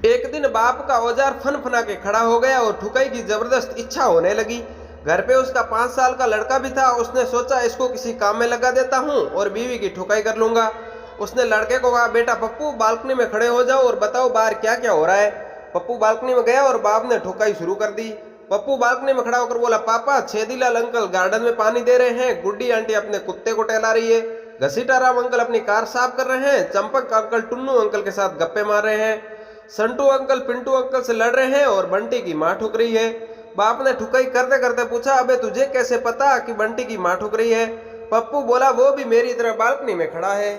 एक दिन बाप का औजार फन के खड़ा हो गया और ठुकाई की जबरदस्त इच्छा होने लगी। घर पे उसका 5 साल का लड़का भी था। उसने सोचा इसको किसी काम में लगा देता हूँ और बीवी की ठुकाई कर लूंगा। उसने लड़के को कहा, बेटा पप्पू बालकनी में खड़े हो जाओ और बताओ बाहर क्या क्या हो रहा है। पप्पू बालकनी में गया और बाप ने ठुकाई शुरू कर दी। पप्पू बालकनी में खड़ा होकर बोला, पापा छेदीलाल अंकल गार्डन में पानी दे रहे हैं, गुड्डी आंटी अपने कुत्ते को टहला रही है, घसीटाराम अंकल अपनी कार साफ कर रहे हैं, चंपक अंकल टुन्नू अंकल के साथ गप्पे मार रहे हैं, संटू अंकल पिंटू अंकल से लड़ रहे हैं और बंटी की माँ ठुक रही है। बाप ने ठुकाई करते करते पूछा, अबे तुझे कैसे पता कि बंटी की माँ ठुक रही है? पप्पू बोला, वो भी मेरी तरह बालकनी में खड़ा है।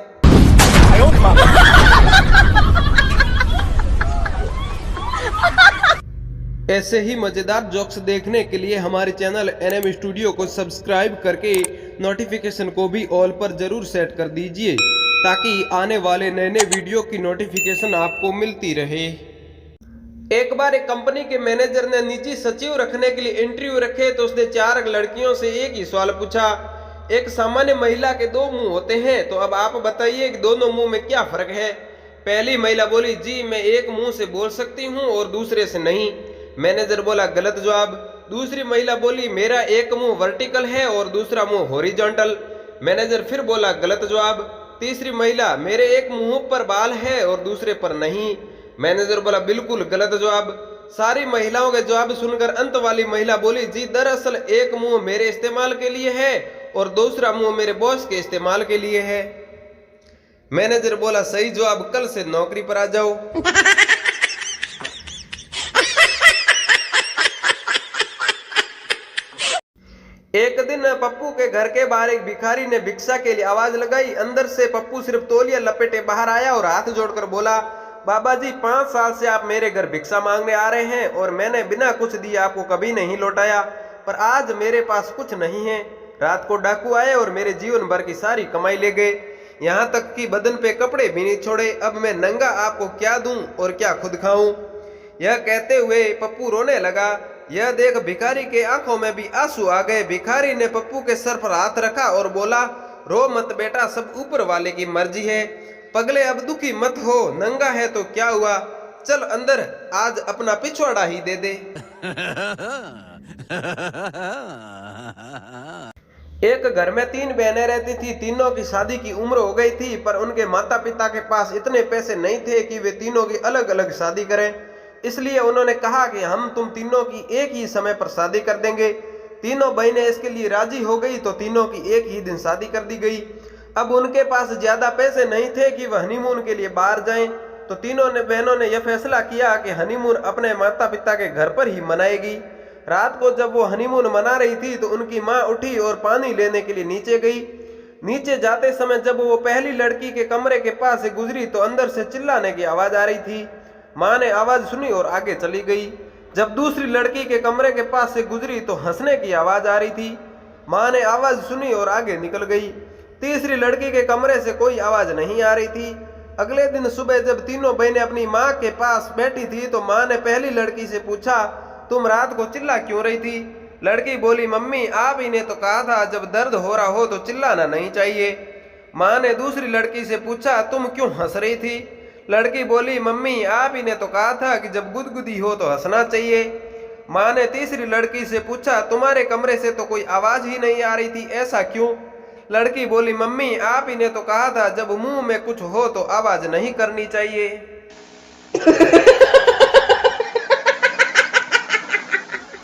ऐसे ही मजेदार जोक्स देखने के लिए हमारे चैनल एनएम स्टूडियो को सब्सक्राइब करके नोटिफिकेशन को भी ऑल पर जरूर सेट कर दीजिए ताकि आने वाले नए नए वीडियो की नोटिफिकेशन आपको मिलती रहे। एक बार एक कंपनी के मैनेजर ने निजी सचिव रखने के लिए इंटरव्यू रखे तो उसने 4 लड़कियों से एक ही सवाल पूछा, एक सामान्य महिला के 2 मुंह होते हैं, तो अब आप बताइए कि दोनों मुंह में क्या फर्क है? पहली महिला बोली, जी मैं एक मुंह से बोल सकती हूँ और दूसरे से नहीं। मैनेजर बोला, गलत जवाब। दूसरी महिला बोली, मेरा एक मुंह वर्टिकल है और दूसरा मुंह हॉरिजॉन्टल। मैनेजर फिर बोला, गलत जवाब। तीसरी महिला, मेरे एक मुंह पर बाल है और दूसरे पर नहीं। मैनेजर बोला, बिल्कुल गलत जवाब। सारी महिलाओं के जवाब सुनकर अंत वाली महिला बोली, जी दरअसल एक मुंह मेरे इस्तेमाल के लिए है और दूसरा मुंह मेरे बॉस के इस्तेमाल के लिए है। मैनेजर बोला, सही जवाब, कल से नौकरी पर आ जाओ। एक दिन पप्पू के घर के बाहर एक भिखारी ने भिक्षा के लिए आवाज लगाई। अंदर से पप्पू सिर्फ तौलिया लपेटे बाहर आया और हाथ जोड़कर बोला, बाबा जी 5 साल से आप मेरे घर भिक्षा मांगने आ रहे हैं और मैंने बिना कुछ दिए आपको कभी नहीं लौटाया, पर आज मेरे पास कुछ नहीं है। रात को डाकू आए और मेरे जीवन भर की सारी कमाई ले गए, यहाँ तक कि बदन पे कपड़े भी नहीं छोड़े। अब मैं नंगा आपको क्या दूं और क्या खुद खाऊं? यह कहते हुए पप्पू रोने लगा। यह देख भिखारी के आंखों में भी आंसू आ गए। भिखारी ने पप्पू के सर पर हाथ रखा और बोला, रो मत बेटा, सब ऊपर वाले की मर्जी है। पगले अब दुखी मत हो, नंगा है तो क्या हुआ, चल अंदर आज अपना पिछवाड़ा ही दे दे। एक घर में 3 बहनें रहती थी। तीनों की शादी की उम्र हो गई थी, पर उनके माता पिता के पास इतने पैसे नहीं थे कि वे तीनों की अलग अलग शादी करें। इसलिए उन्होंने कहा कि हम तुम तीनों की एक ही समय पर शादी कर देंगे। तीनों बहनें इसके लिए राजी हो गई तो तीनों की एक ही दिन शादी कर दी गई। अब उनके पास ज्यादा पैसे नहीं थे कि वह हनीमून के लिए बाहर जाएं, तो तीनों बहनों ने यह फैसला किया कि हनीमून अपने माता पिता के घर पर ही मनाएगी। रात को जब वो हनीमून मना रही थी तो उनकी माँ उठी और पानी लेने के लिए नीचे गई। नीचे जाते समय जब वो पहली लड़की के कमरे के पास से गुजरी तो अंदर से चिल्लाने की आवाज आ रही थी। माँ ने आवाज सुनी और आगे चली गई। जब दूसरी लड़की के कमरे के पास से गुजरी तो हंसने की आवाज आ रही थी। माँ ने आवाज सुनी और आगे निकल गई। तीसरी लड़की के कमरे से कोई आवाज नहीं आ रही थी। अगले दिन सुबह जब तीनों बहनें अपनी माँ के पास बैठी थी तो माँ ने पहली लड़की से पूछा, तुम रात को चिल्ला क्यों रही थी? लड़की बोली, मम्मी आप ही ने तो कहा था जब दर्द हो रहा हो तो चिल्लाना नहीं चाहिए। माँ ने दूसरी लड़की से पूछा, तुम क्यों हंस रही थी? लड़की बोली, मम्मी आप ही ने तो कहा था कि जब गुदगुदी हो तो हंसना चाहिए। माँ ने तीसरी लड़की से पूछा, तुम्हारे कमरे से तो कोई आवाज ही नहीं आ रही थी, ऐसा क्यों? लड़की बोली, मम्मी आप ही ने तो कहा था जब मुंह में कुछ हो तो आवाज नहीं करनी चाहिए।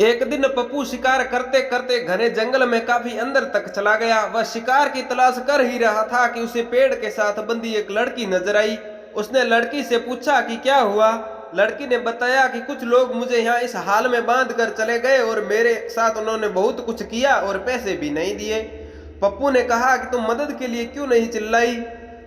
एक दिन पप्पू शिकार करते करते घने जंगल में काफी अंदर तक चला गया। वह शिकार की तलाश कर ही रहा था कि उसे पेड़ के साथ बंधी एक लड़की नजर आई। उसने लड़की से पूछा कि क्या हुआ? लड़की ने बताया कि कुछ लोग मुझे यहाँ इस हाल में बांध कर चले गए और मेरे साथ उन्होंने बहुत कुछ किया और पैसे भी नहीं दिए। पप्पू ने कहा कि तुम मदद के लिए क्यों नहीं चिल्लाई?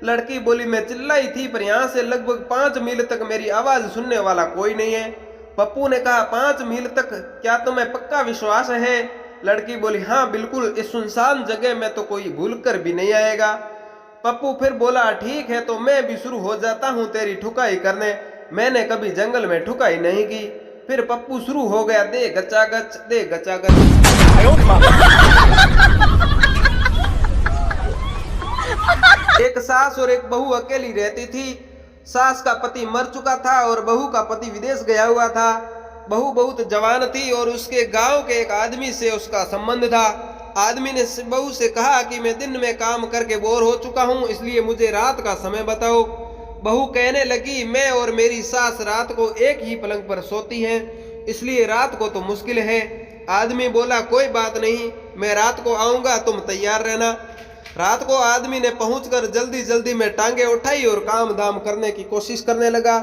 लड़की बोली, मैं चिल्लाई थी पर यहाँ से लगभग 5 मील तक मेरी आवाज सुनने वाला कोई नहीं है। पप्पू ने कहा, 5 मील तक, क्या तुम्हें पक्का विश्वास है? लड़की बोली, हाँ बिल्कुल, इस सुनसान जगह में तो कोई भूल कर भी नहीं आएगा। पप्पू फिर बोला, ठीक है तो मैं भी शुरू हो जाता हूँ तेरी ठुकाई करने, मैंने कभी जंगल में ठुकाई नहीं की। फिर पप्पू शुरू हो गया, दे गचागच दे गचागच। एक सास और एक बहू अकेली रहती थी। सास का पति मर चुका था और बहू का पति विदेश गया हुआ था। बहू बहुत जवान थी और उसके गांव के एक आदमी से उसका संबंध था। आदमी ने बहू से कहा कि मैं दिन में काम करके बोर हो चुका हूं, इसलिए मुझे रात का समय बताओ। बहू कहने लगी, मैं और मेरी सास रात को एक ही पलंग पर सोती हैं, इसलिए रात को तो मुश्किल है। आदमी बोला, कोई बात नहीं, मैं रात को आऊंगा, तुम तैयार रहना। रात को आदमी ने पहुंचकर जल्दी जल्दी में टांगे उठाई और काम दाम करने की कोशिश करने लगा,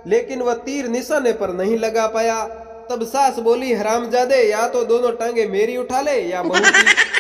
लेकिन वह तीर निशाने पर नहीं लगा पाया। तब सास बोली, हरामजादे, या तो दोनों टांगे मेरी उठा ले या बहू की।